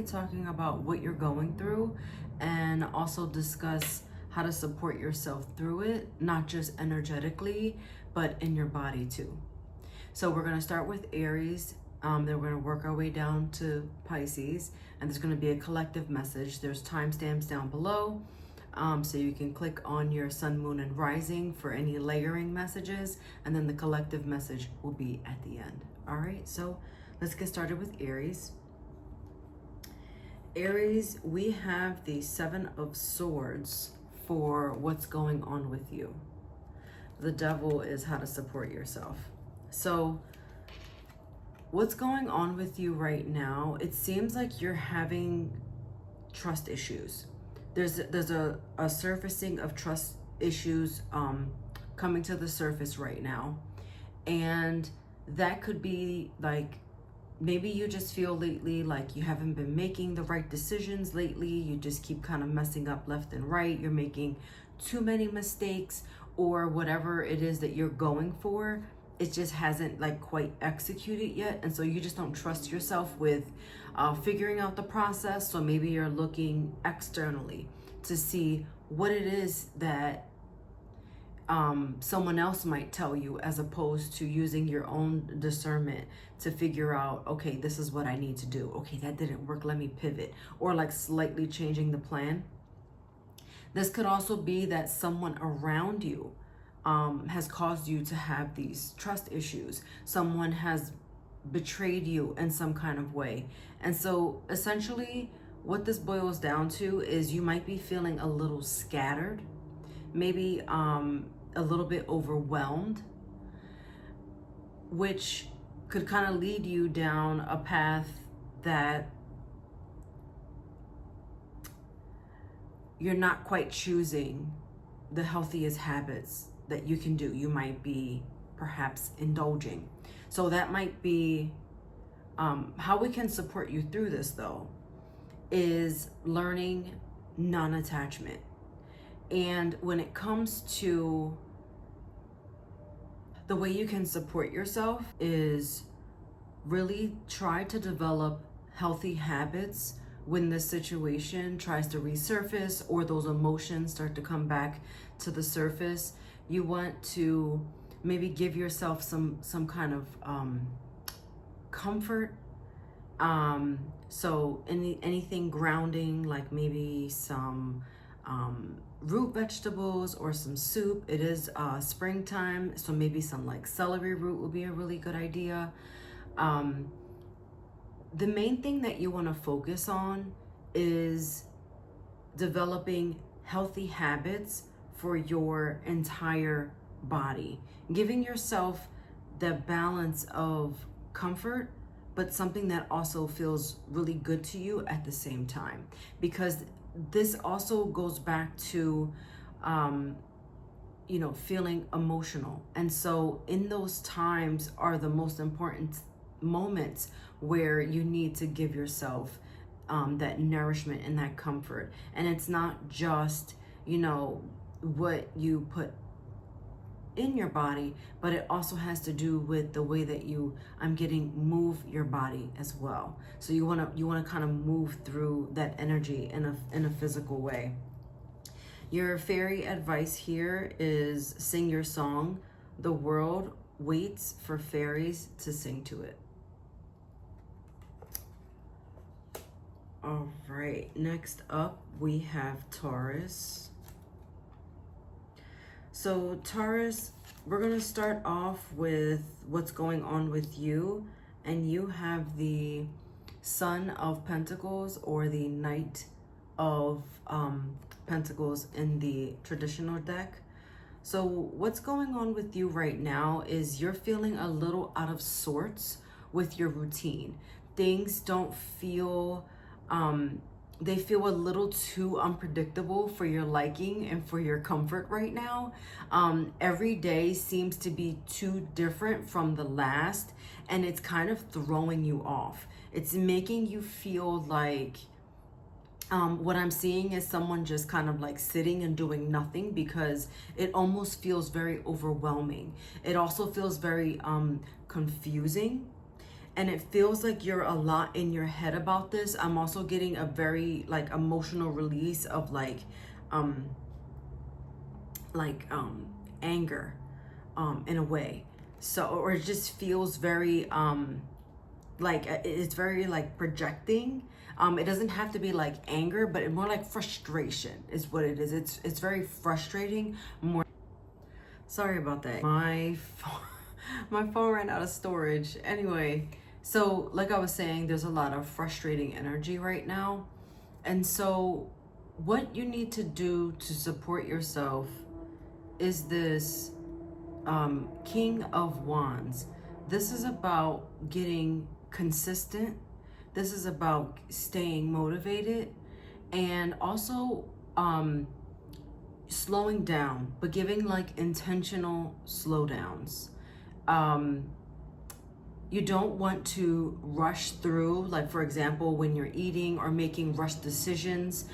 talking about what you're going through and also discuss how to support yourself through it, not just energetically, but in your body too. So we're going to start with Aries. Then we're going to work our way down to Pisces, and there's going to be a collective message. There's timestamps down below, so you can click on your sun, moon, and rising for any layering messages, and then the collective message will be at the end. All right, so let's get started with Aries. Aries, we have the Seven of Swords for what's going on with you. The Devil is how to support yourself. So what's going on with you right now, it seems like you're having trust issues. There's a surfacing of trust issues coming to the surface right now. And that could be like, maybe you just feel lately like you haven't been making the right decisions lately. You just keep kind of messing up left and right. You're making too many mistakes, or whatever it is that you're going for, it just hasn't like quite executed yet. And so you just don't trust yourself with figuring out the process. So maybe you're looking externally to see what it is that someone else might tell you, as opposed to using your own discernment to figure out, okay, this is what I need to do. Okay, that didn't work, let me pivot, or like slightly changing the plan. This could also be that someone around you has caused you to have these trust issues. Someone has betrayed you in some kind of way. And so essentially what this boils down to is you might be feeling a little scattered, maybe a little bit overwhelmed, which could kind of lead you down a path that you're not quite choosing the healthiest habits that you can do. You might be perhaps indulging. So that might be how we can support you through this, though, is learning non-attachment. And when it comes to the way you can support yourself, is really try to develop healthy habits when the situation tries to resurface or those emotions start to come back to the surface. You want to maybe give yourself some kind of comfort. So anything grounding, like maybe some root vegetables or some soup. It is springtime, so maybe some like celery root would be a really good idea. The main thing that you want to focus on is developing healthy habits for your entire body, giving yourself the balance of comfort, but something that also feels really good to you at the same time. Because this also goes back to, feeling emotional. And so in those times are the most important moments where you need to give yourself that nourishment and that comfort. And it's not just, what you put in your body, but it also has to do with the way that you, move your body as well. So you want to kind of move through that energy in a physical way. Your fairy advice here is sing your song. The world waits for fairies to sing to it. All right, next up we have Taurus. So Taurus, we're going to start off with what's going on with you. And you have the Son of Pentacles, or the Knight of Pentacles in the traditional deck. So what's going on with you right now is you're feeling a little out of sorts with your routine. Things don't feel... they feel a little too unpredictable for your liking and for your comfort right now. Every day seems to be too different from the last, and it's kind of throwing you off. It's making you feel like, what I'm seeing is someone just kind of like sitting and doing nothing, because it almost feels very overwhelming. It also feels very confusing. and it feels like you're a lot in your head about this. I'm also getting a very like emotional release of anger in a way. So, or it just feels very like it's very like projecting. It doesn't have to be like anger, but more like frustration is what it is. It's very frustrating. More, sorry about that. My phone ran out of storage. Anyway, so like I was saying, there's a lot of frustrating energy right now. And so what you need to do to support yourself is this King of Wands. This is about getting consistent. This is about staying motivated, and also slowing down, but giving like intentional slowdowns. You don't want to rush through, like for example, when you're eating or making rush decisions.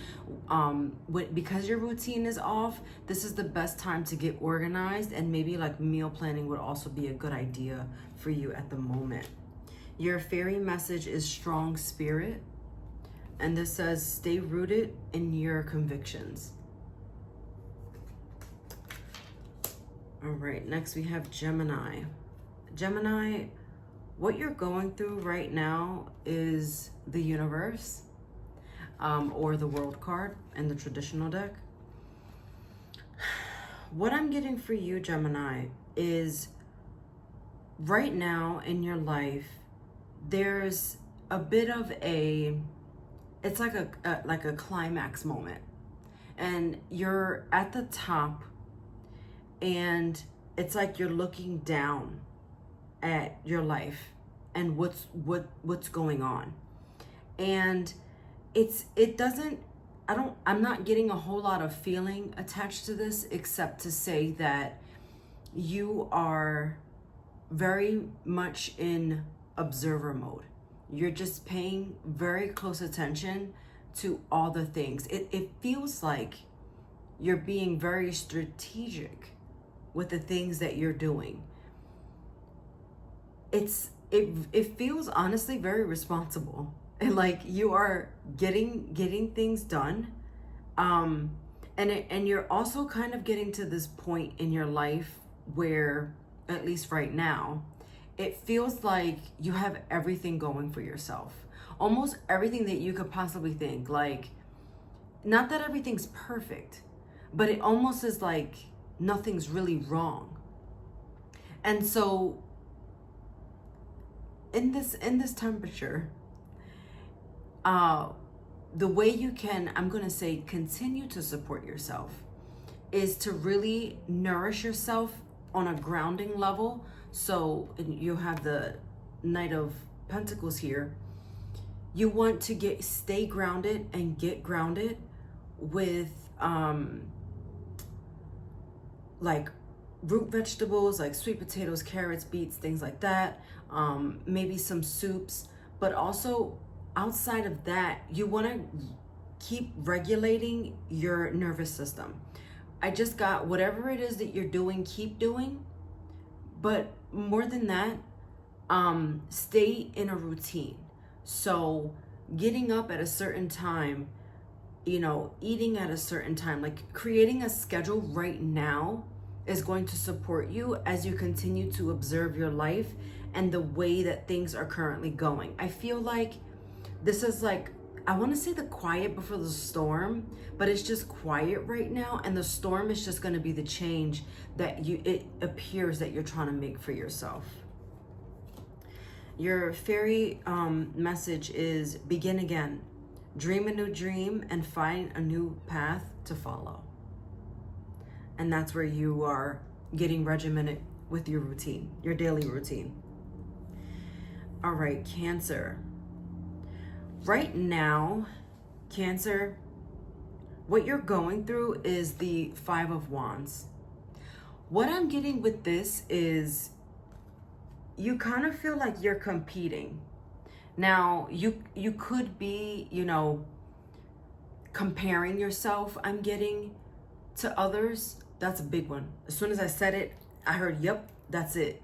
Because your routine is off, this is the best time to get organized, and maybe like meal planning would also be a good idea for you at the moment. Your fairy message is strong spirit, and this says stay rooted in your convictions. All right, next we have Gemini. Gemini, what you're going through right now is the universe, or the world card in the traditional deck. What I'm getting for you, Gemini, is right now in your life, there's a bit of it's like a climax moment, and you're at the top, and it's like you're looking down at your life and what's going on. And I'm not getting a whole lot of feeling attached to this, except to say that you are very much in observer mode. You're just paying very close attention to all the things. It feels like you're being very strategic with the things that you're doing. It feels honestly very responsible, and like you are getting things done. And you're also kind of getting to this point in your life where, at least right now, it feels like you have everything going for yourself. Almost everything that you could possibly think. Like, not that everything's perfect, but it almost is like nothing's really wrong. And so in this temperature, the way you can, I'm going to say, continue to support yourself is to really nourish yourself on a grounding level. So you have the Knight of Pentacles here. You want to stay grounded and get grounded with like root vegetables, like sweet potatoes, carrots, beets, things like that. Maybe some soups, but also outside of that, you want to keep regulating your nervous system. I just got whatever it is that you're doing, keep doing. But more than that, stay in a routine. So getting up at a certain time, eating at a certain time, like creating a schedule right now is going to support you as you continue to observe your life and the way that things are currently going. I feel like this is like, I want to say the quiet before the storm, but it's just quiet right now, and the storm is just going to be the change that it appears that you're trying to make for yourself. Your fairy message is begin again, dream a new dream, and find a new path to follow. And that's where you are getting regimented with your routine, your daily routine. All right, Cancer. Right now, Cancer, what you're going through is the Five of Wands. What I'm getting with this is you kind of feel like you're competing. Now, you could be, comparing yourself, I'm getting, to others. That's a big one. As soon as I said it, I heard, yep, that's it.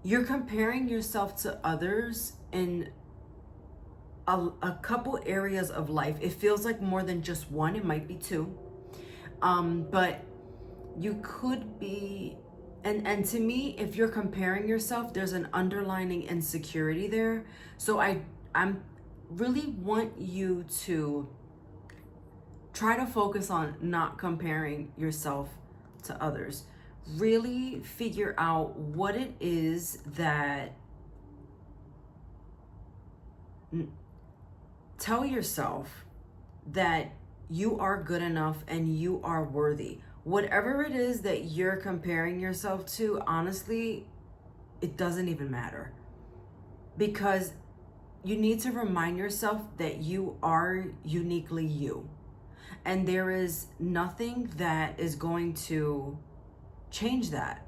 you're comparing yourself to others in a couple areas of life. It feels like more than just one. It might be two. But you could be, and to me, if you're comparing yourself, there's an underlying insecurity there. So I'm really want you to try to focus on not comparing yourself to others. Really figure out what it is that, tell yourself that you are good enough and you are worthy. Whatever it is that you're comparing yourself to, honestly, it doesn't even matter. Because you need to remind yourself that you are uniquely you. And there is nothing that is going to change that.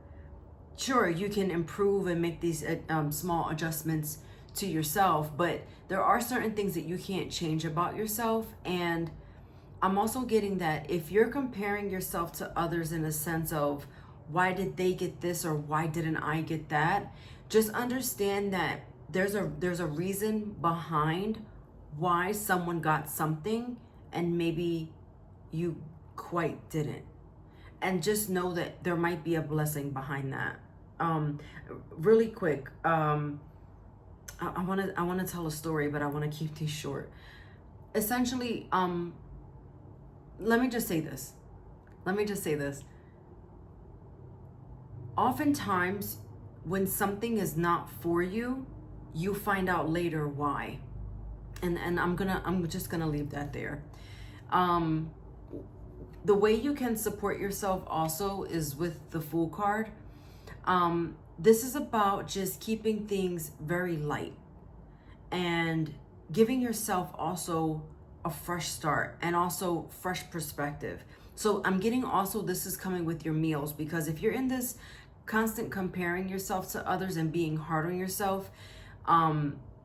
Sure, you can improve and make these small adjustments to yourself, but there are certain things that you can't change about yourself. And I'm also getting that if you're comparing yourself to others in a sense of why did they get this or why didn't I get that, just understand that there's a reason behind why someone got something and maybe you quite didn't. And just know that there might be a blessing behind that. Really quick, I want to tell a story, but I want to keep these short. Essentially, let me just say this. Oftentimes, when something is not for you, you find out later why. And I'm just gonna leave that there. The way you can support yourself also is with the Fool card. This is about just keeping things very light and giving yourself also a fresh start and also fresh perspective. So I'm getting also this is coming with your meals, because if you're in this constant comparing yourself to others and being hard on yourself,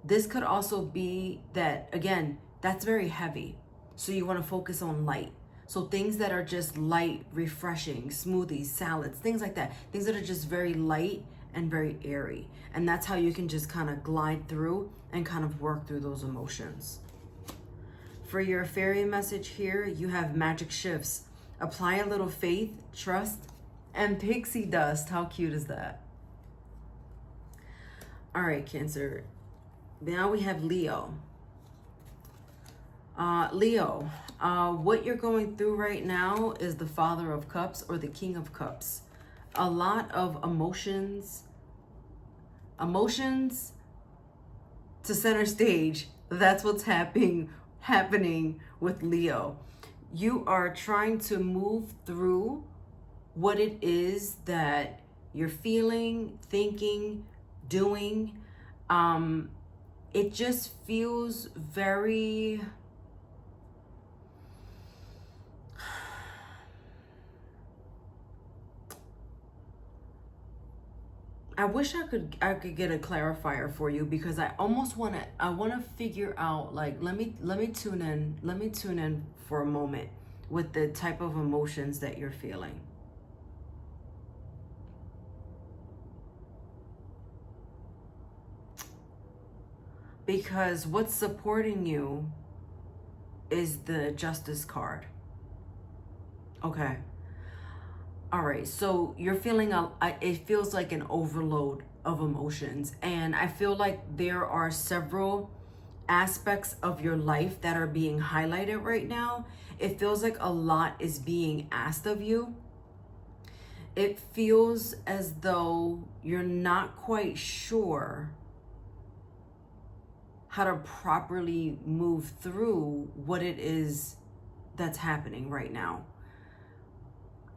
this could also be that, again, that's very heavy. So you want to focus on light. So things that are just light, refreshing, smoothies, salads, things like that. Things that are just very light and very airy. And that's how you can just kind of glide through and kind of work through those emotions. For your fairy message here, you have magic shifts. Apply a little faith, trust, and pixie dust. How cute is that? All right, Cancer. Now we have Leo. Leo, what you're going through right now is the Father of Cups or the King of Cups. A lot of emotions to center stage. That's what's happening with Leo. You are trying to move through what it is that you're feeling, thinking, doing. It just feels very... I wish I could get a clarifier for you, because I almost want to figure out, like, let me tune in for a moment with the type of emotions that you're feeling. Because what's supporting you is the Justice card. Okay. All right, so you're feeling it feels like an overload of emotions, and I feel like there are several aspects of your life that are being highlighted right now. It feels like a lot is being asked of you. It feels as though you're not quite sure how to properly move through what it is that's happening right now.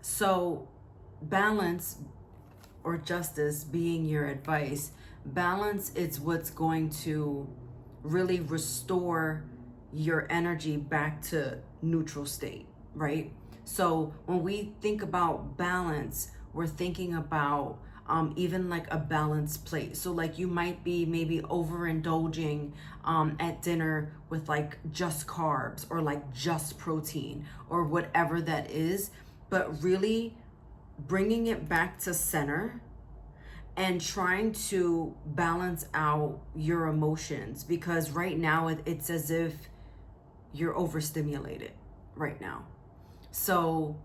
So balance, or justice being your advice, balance is what's going to really restore your energy back to neutral state, right? So when we think about balance, we're thinking about even like a balanced plate. So like you might be maybe overindulging at dinner with like just carbs or like just protein or whatever that is, but really bringing it back to center and trying to balance out your emotions, because right now it's as if you're overstimulated right now. So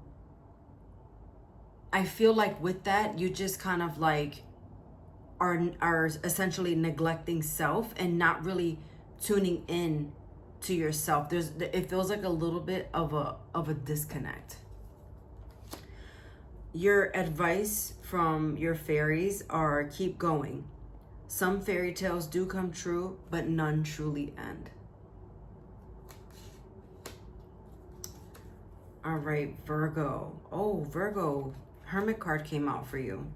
I feel like with that, you just kind of like are essentially neglecting self and not really tuning in to yourself. It feels like a little bit of a disconnect. Your advice from your fairies are keep going. Some fairy tales do come true, but none truly end. All right, Virgo. Oh, Virgo, Hermit card came out for you.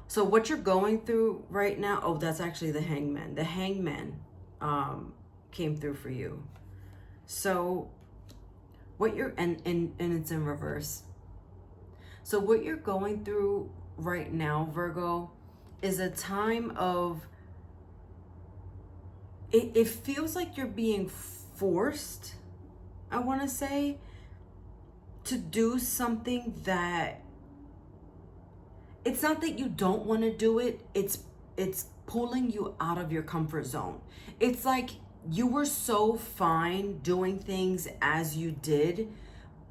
So what you're going through right now, oh, that's actually the Hangman. The Hangman came through for you. So what you're, and it's in reverse. So what you're going through right now, Virgo, is a time of, it feels like you're being forced, I want to say, to do something that, it's not that you don't want to do it, it's pulling you out of your comfort zone. It's like you were so fine doing things as you did,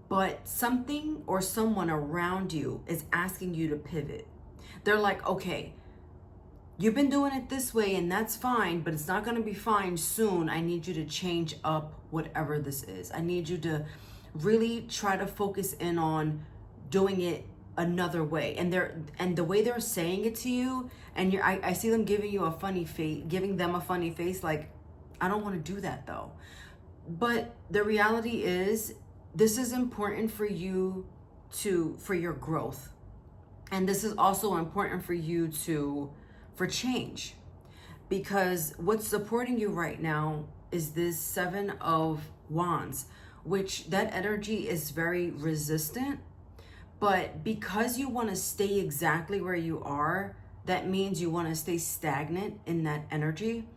but something or someone around you is asking you to pivot. They're like, okay, you've been doing it this way and that's fine, but it's not going to be fine soon. I need you to change up whatever this is. I need you to really try to focus in on doing it another way. And the way they're saying it to you, and I see them giving you a funny face, giving them a funny face, like, I don't want to do that though. But the reality is, this is important for you for your growth. And this is also important for you for change, because what's supporting you right now is this 7 of Wands, which that energy is very resistant. But because you want to stay exactly where you are, that means you want to stay stagnant in that energy.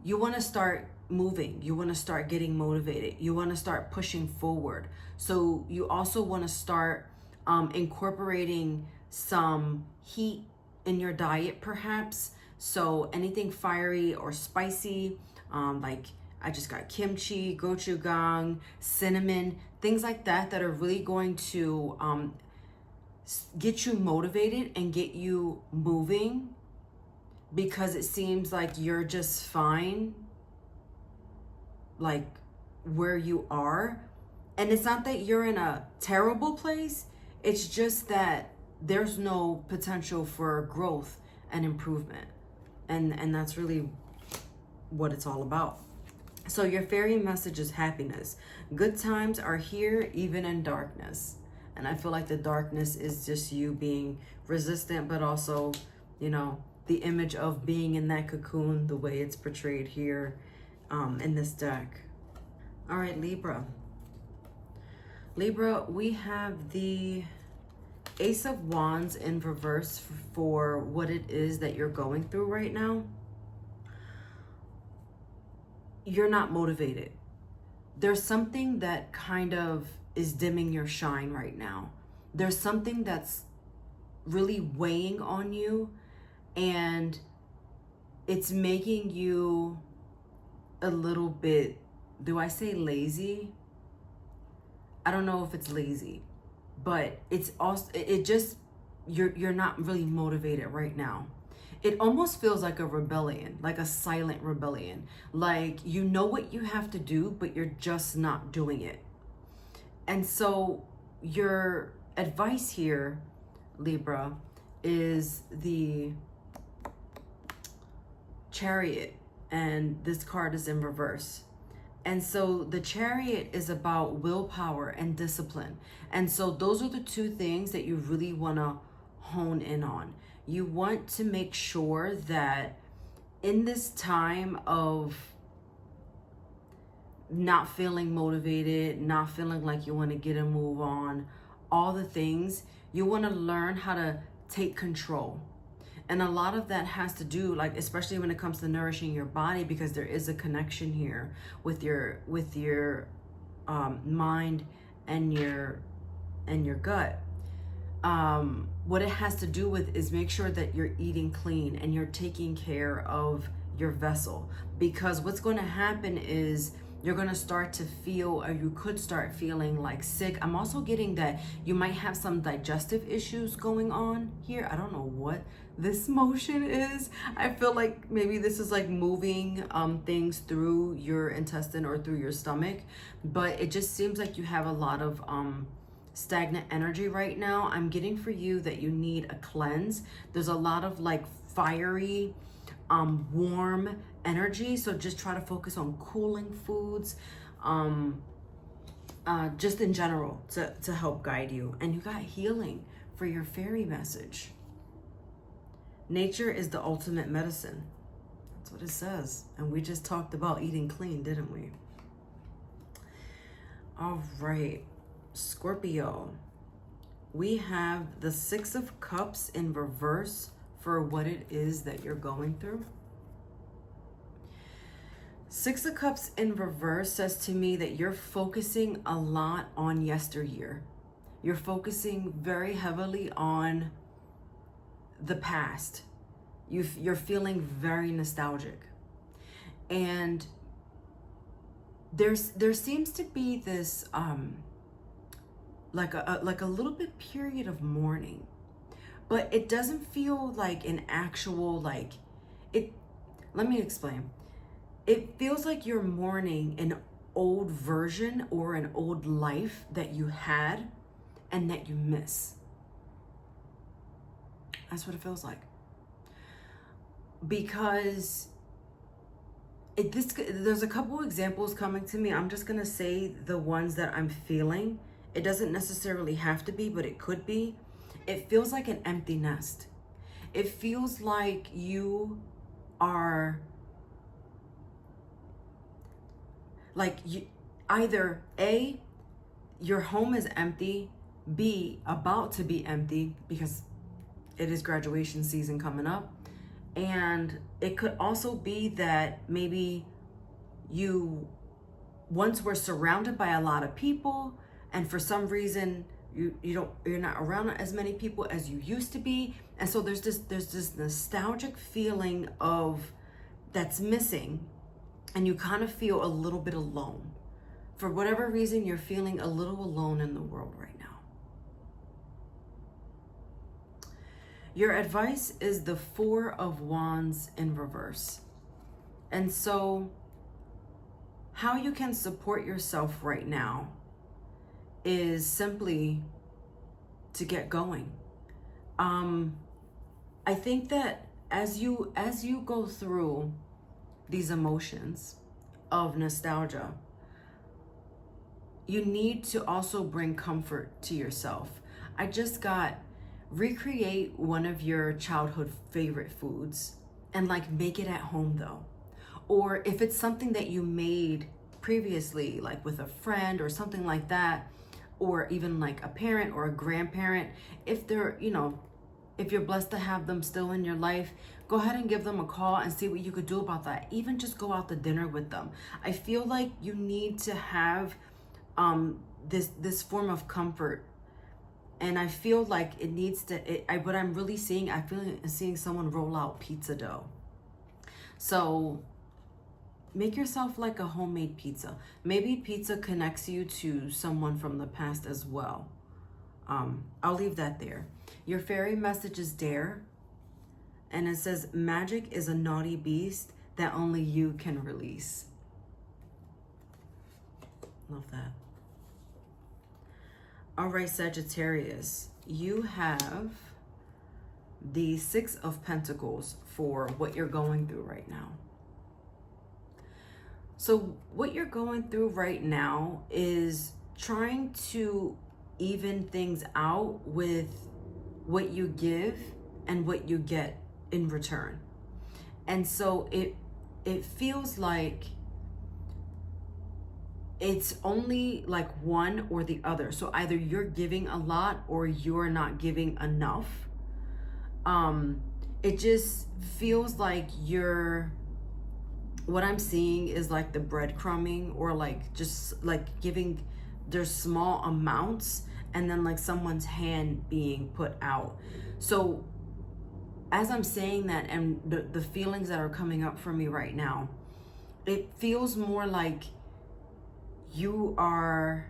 You want to start moving. You want to start getting motivated. You want to start pushing forward. So you also want to start incorporating some heat in your diet, perhaps. So anything fiery or spicy, like I just got kimchi, gochujang, cinnamon, things like that are really going to get you motivated and get you moving, because it seems like you're just fine, like where you are. And it's not that you're in a terrible place, it's just that there's no potential for growth and improvement. And that's really what it's all about. So your fairy message is happiness. Good times are here, even in darkness. And I feel like the darkness is just you being resistant, but also, you know, the image of being in that cocoon, the way it's portrayed here in this deck. All right, Libra. Libra, we have the Ace of Wands in reverse for what it is that you're going through right now. You're not motivated. There's something that kind of is dimming your shine right now. There's something that's really weighing on you, and it's making you a little bit, do I say lazy? I don't know if it's lazy, but it's also, it just, you're not really motivated right now. It almost feels like a rebellion, like a silent rebellion. Like you know what you have to do, but you're just not doing it. And so your advice here, Libra, is the Chariot, and this card is in reverse. And so the Chariot is about willpower and discipline. And so those are the two things that you really want to hone in on. You want to make sure that in this time of not feeling motivated, not feeling like you want to get a move on, all the things, you want to learn how to take control. And a lot of that has to do, like, especially when it comes to nourishing your body, because there is a connection here with your mind and your gut. what it has to do with is make sure that you're eating clean and you're taking care of your vessel, because what's going to happen is you're going to start to feel, or you could start feeling like sick. I'm also getting that you might have some digestive issues going on here. I don't know what this motion is. I feel like maybe this is like moving things through your intestine or through your stomach, but it just seems like you have a lot of stagnant energy right now. I'm getting for you that you need a cleanse. There's a lot of like fiery, warm energy, so just try to focus on cooling foods, just in general to help guide you. And you got healing for your fairy message. Nature is the ultimate medicine. That's what it says. And we just talked about eating clean, didn't we? All right, Scorpio. We have the Six of Cups in reverse for what it is that you're going through. Six of Cups in reverse says to me that you're focusing a lot on yesteryear. You're focusing very heavily on the past. You're feeling very nostalgic. And there seems to be this like a little bit period of mourning, but it doesn't feel like an actual like it. Let me explain. It feels like you're mourning an old version or an old life that you had and that you miss. That's what it feels like. Because there's a couple examples coming to me. I'm just going to say the ones that I'm feeling. It doesn't necessarily have to be, but it could be. It feels like an empty nest. It feels like you are like either A, your home is empty, B, about to be empty because it is graduation season coming up. And it could also be that maybe you once were surrounded by a lot of people, and for some reason you're not around as many people as you used to be, and so there's this nostalgic feeling of that's missing, and you kind of feel a little bit alone. For whatever reason, you're feeling a little alone in the world right now. Your advice is the Four of Wands in reverse. And so how you can support yourself right now is simply to get going. I think that as you go through these emotions of nostalgia, you need to also bring comfort to yourself. I just got recreate one of your childhood favorite foods and like make it at home though. Or if it's something that you made previously, like with a friend or something like that, or even like a parent or a grandparent, if they're, if you're blessed to have them still in your life, go ahead and give them a call and see what you could do about that. Even just go out to dinner with them. I feel like you need to have this form of comfort. And I feel like it needs to, what I'm really seeing, I feel like seeing someone roll out pizza dough. So make yourself like a homemade pizza. Maybe pizza connects you to someone from the past as well. I'll leave that there. Your fairy message is dare. And it says, magic is a naughty beast that only you can release. Love that. All right, Sagittarius, you have the Six of Pentacles for what you're going through right now. So what you're going through right now is trying to even things out with what you give and what you get in return. And so it feels like it's only like one or the other. So either you're giving a lot or you're not giving enough. It just feels like what I'm seeing is like the breadcrumbing, or like just like giving, there's small amounts and then like someone's hand being put out. So as I'm saying that, and the feelings that are coming up for me right now, it feels more like you are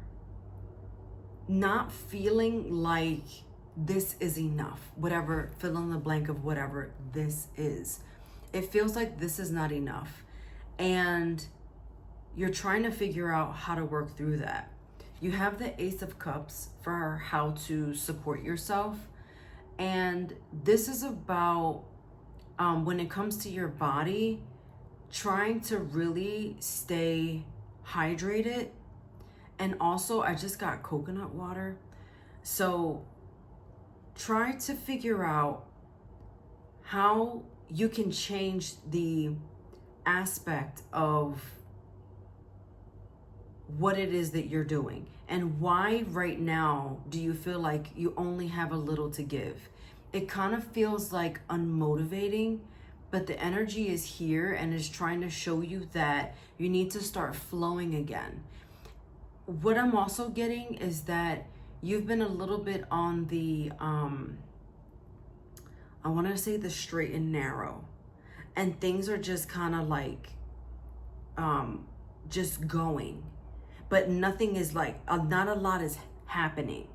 not feeling like this is enough, whatever, fill in the blank of whatever this is. It feels like this is not enough. And you're trying to figure out how to work through that. You have the Ace of Cups for how to support yourself. And this is about, when it comes to your body, trying to really stay hydrated. And also, I just got coconut water. So try to figure out how you can change the aspect of what it is that you're doing, and why right now do you feel like you only have a little to give. It kind of feels like unmotivating, but the energy is here and is trying to show you that you need to start flowing again. What I'm also getting is that you've been a little bit on the I want to say the straight and narrow, and things are just kind of like just going, but nothing is like, not a lot is happening.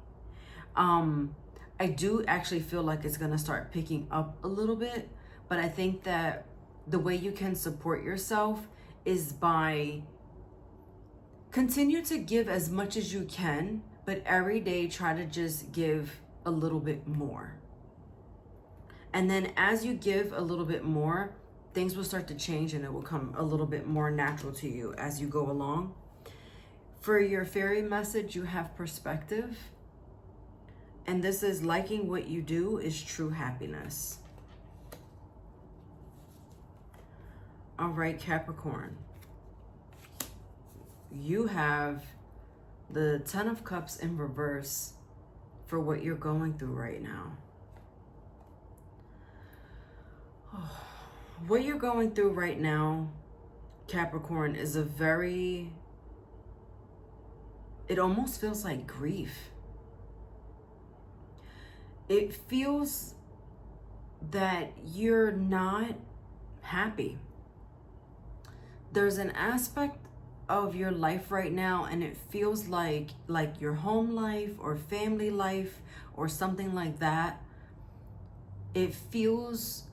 I do actually feel like it's gonna start picking up a little bit, but I think that the way you can support yourself is by continue to give as much as you can, but every day try to just give a little bit more. And then as you give a little bit more, things will start to change and it will come a little bit more natural to you as you go along. For your fairy message, you have perspective. And this is liking what you do is true happiness. All right, Capricorn. You have the Ten of Cups in reverse for what you're going through right now. What you're going through right now, Capricorn, is a very, it almost feels like grief. It feels that you're not happy. There's an aspect of your life right now, and it feels like your home life or family life or something like that. It feels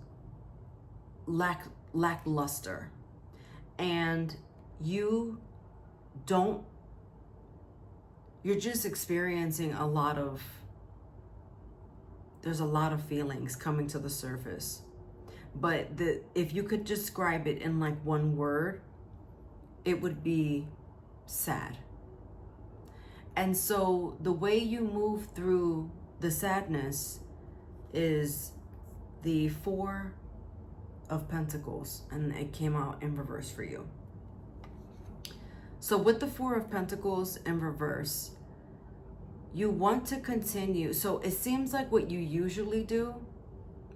lackluster, and you're just experiencing there's a lot of feelings coming to the surface. But if you could describe it in like one word, it would be sad. And so the way you move through the sadness is the Four of Pentacles, and it came out in reverse for you. So with the Four of Pentacles in reverse, you want to continue. So it seems like what you usually do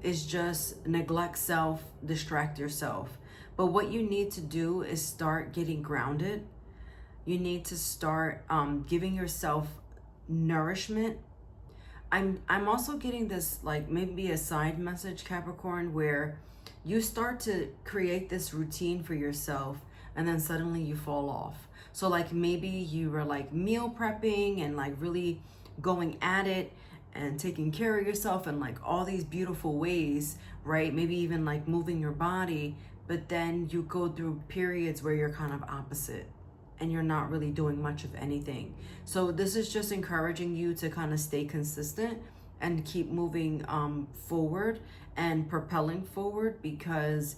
is just neglect self, distract yourself. But what you need to do is start getting grounded. You need to start giving yourself nourishment. I'm also getting this, like, maybe a side message, Capricorn, where you start to create this routine for yourself and then suddenly you fall off. So like maybe you were like meal prepping and like really going at it and taking care of yourself in like all these beautiful ways, right? Maybe even like moving your body, but then you go through periods where you're kind of opposite and you're not really doing much of anything. So this is just encouraging you to kind of stay consistent and keep moving forward and propelling forward, because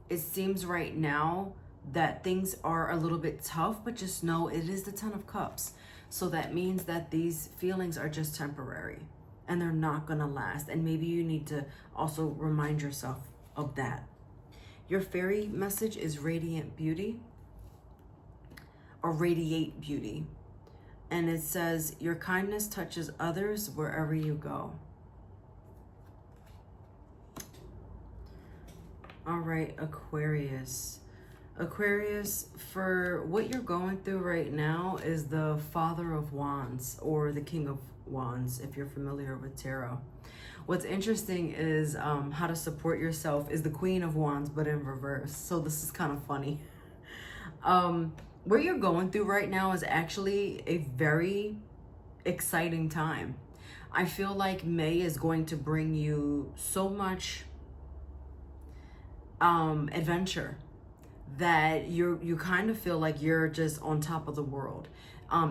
it seems right now that things are a little bit tough, but just know it is the Ten of Cups. So that means that these feelings are just temporary and they're not gonna last. And maybe you need to also remind yourself of that. Your fairy message is radiant beauty, or radiate beauty. And it says, your kindness touches others wherever you go. All right, Aquarius. Aquarius, for what you're going through right now is the Father of Wands, or the King of Wands, if you're familiar with tarot. What's interesting is how to support yourself is the Queen of Wands, but in reverse. So this is kind of funny. What you're going through right now is actually a very exciting time. I feel like May is going to bring you so much adventure that you kind of feel like you're just on top of the world.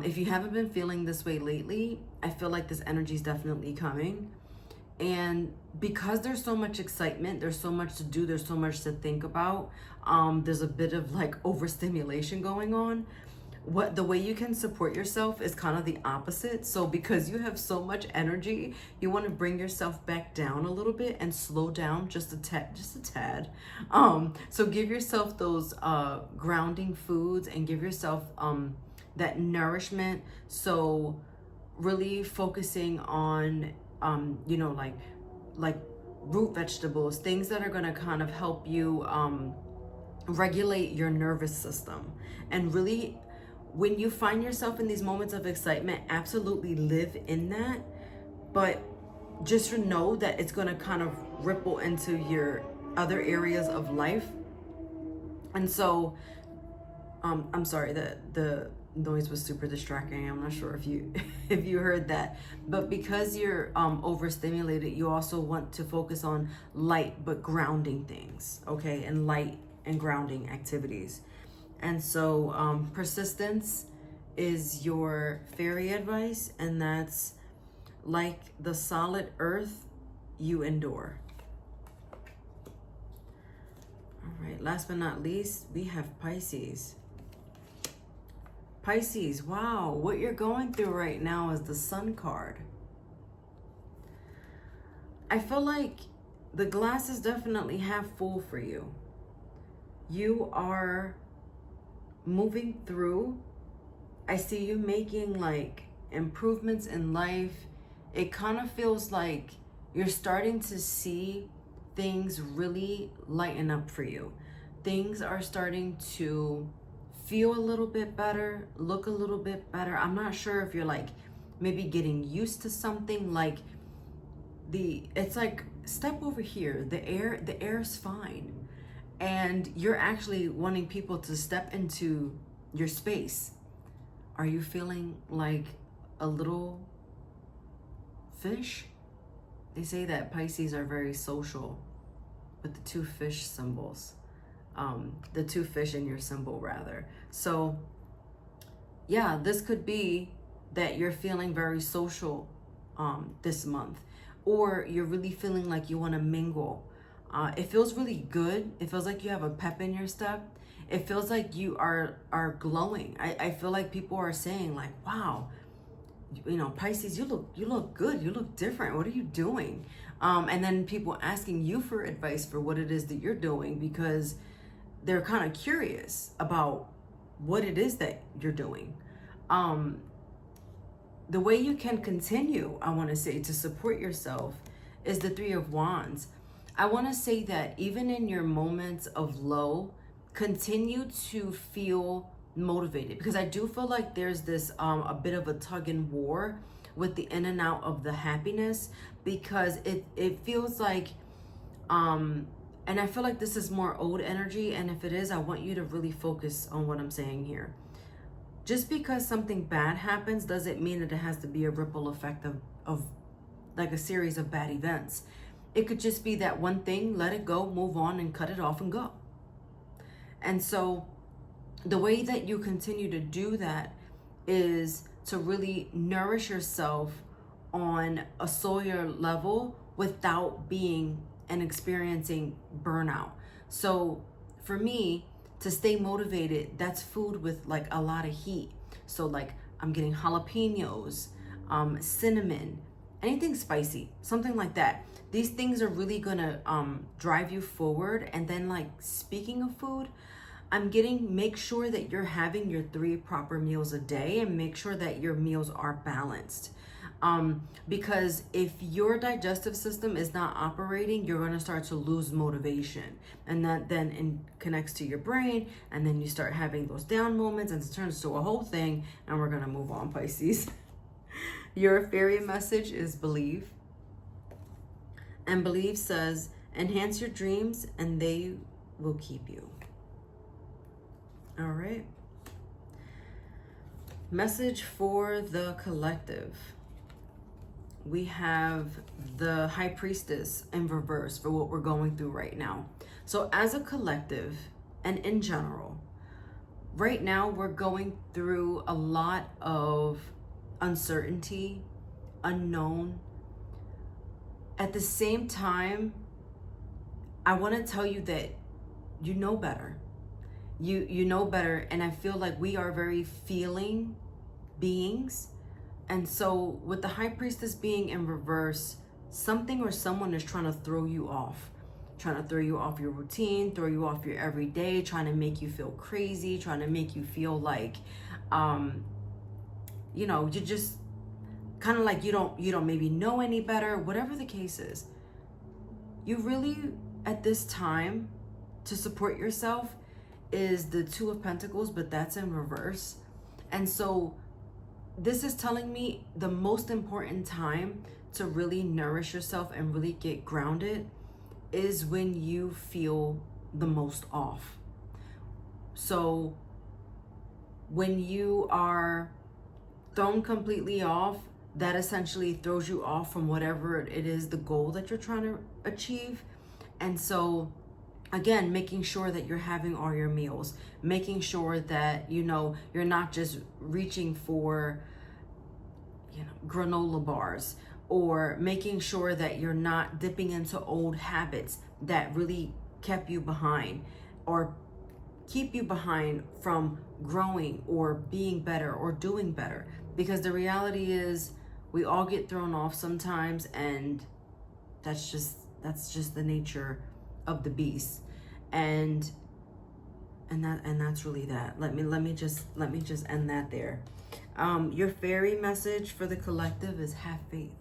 If you haven't been feeling this way lately, I feel like this energy is definitely coming. And because there's so much excitement, there's so much to do, there's so much to think about, there's a bit of like overstimulation going on. The way you can support yourself is kind of the opposite. So because you have so much energy, you want to bring yourself back down a little bit and slow down just a tad. So give yourself those grounding foods and give yourself that nourishment. So really focusing on you know, like root vegetables, things that are going to kind of help you regulate your nervous system. And really, when you find yourself in these moments of excitement, absolutely live in that, but just know that it's going to kind of ripple into your other areas of life. And so I'm sorry that the noise was super distracting. I'm not sure if you if you heard that, but because you're overstimulated, you also want to focus on light but grounding things, okay, and light and grounding activities. And so persistence is your fairy advice, and that's like the solid earth you endure. All right, last but not least, we have Pisces. Pisces, wow, what you're going through right now is the Sun card. I feel like the glass is definitely half full for you. You are moving through. I see you making like improvements in life. It kind of feels like you're starting to see things really lighten up for you. Things are starting to feel a little bit better, look a little bit better. I'm not sure if you're like maybe getting used to something, like it's like step over here. The air is fine. And you're actually wanting people to step into your space. Are you feeling like a little fish? They say that Pisces are very social with the two fish symbols. The two fish in your symbol rather. So yeah, this could be that you're feeling very social this month, or you're really feeling like you want to mingle. It feels really good. It feels like you have a pep in your step. It feels like you are glowing. I feel like people are saying like, wow, you know, Pisces, you look good. You look different. What are you doing? And then people asking you for advice for what it is that you're doing, because they're kind of curious about what it is that you're doing. The way you can continue, I want to say, to support yourself is the Three of Wands. I want to say that even in your moments of low, continue to feel motivated, because I do feel like there's this a bit of a tug and war with the in and out of the happiness, because it feels like and I feel like this is more old energy, and if it is, I want you to really focus on what I'm saying here. Just because something bad happens doesn't mean that it has to be a ripple effect of like a series of bad events. It could just be that one thing, let it go, move on, and cut it off and go. And so the way that you continue to do that is to really nourish yourself on a cellular level without being and experiencing burnout. So for me, to stay motivated, that's food with like a lot of heat. So like I'm getting jalapenos, cinnamon, anything spicy, something like that. These things are really gonna drive you forward. And then, like, speaking of food, make sure that you're having your 3 proper meals a day, and make sure that your meals are balanced. Because if your digestive system is not operating, you're going to start to lose motivation, and that then connects to your brain, and then you start having those down moments, and it turns to a whole thing. And we're going to move on, Pisces. Your fairy message is believe. And believe says, enhance your dreams and they will keep you. All right. Message for the collective. We have the High Priestess in reverse for what we're going through right now. So as a collective and in general, right now we're going through a lot of uncertainty, unknown. At the same time, I want to tell you that you know better. You know better, and I feel like we are very feeling beings. And so with the High Priestess being in reverse, something or someone is trying to throw you off. Trying to throw you off your routine, throw you off your everyday, trying to make you feel crazy, trying to make you feel like, you know, you just kind of like you don't maybe know any better, whatever the case is. You really, at this time, to support yourself is the Two of Pentacles, but that's in reverse. And so this is telling me the most important time to really nourish yourself and really get grounded is when you feel the most off. So when you are thrown completely off, that essentially throws you off from whatever it is, the goal that you're trying to achieve. And so again, making sure that you're having all your meals, making sure that, you know, you're not just reaching for, you know, granola bars, or making sure that you're not dipping into old habits that really kept you behind or keep you behind from growing or being better or doing better. Because the reality is we all get thrown off sometimes, and that's just the nature of the beast. And that's really that. Let me just end that there. Your fairy message for the collective is have faith.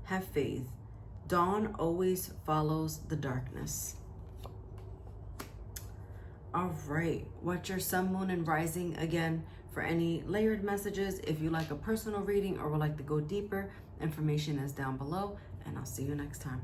Have faith. Dawn always follows the darkness. All right. Watch your sun, moon, and rising again for any layered messages. If you like a personal reading or would like to go deeper, information is down below, and I'll see you next time.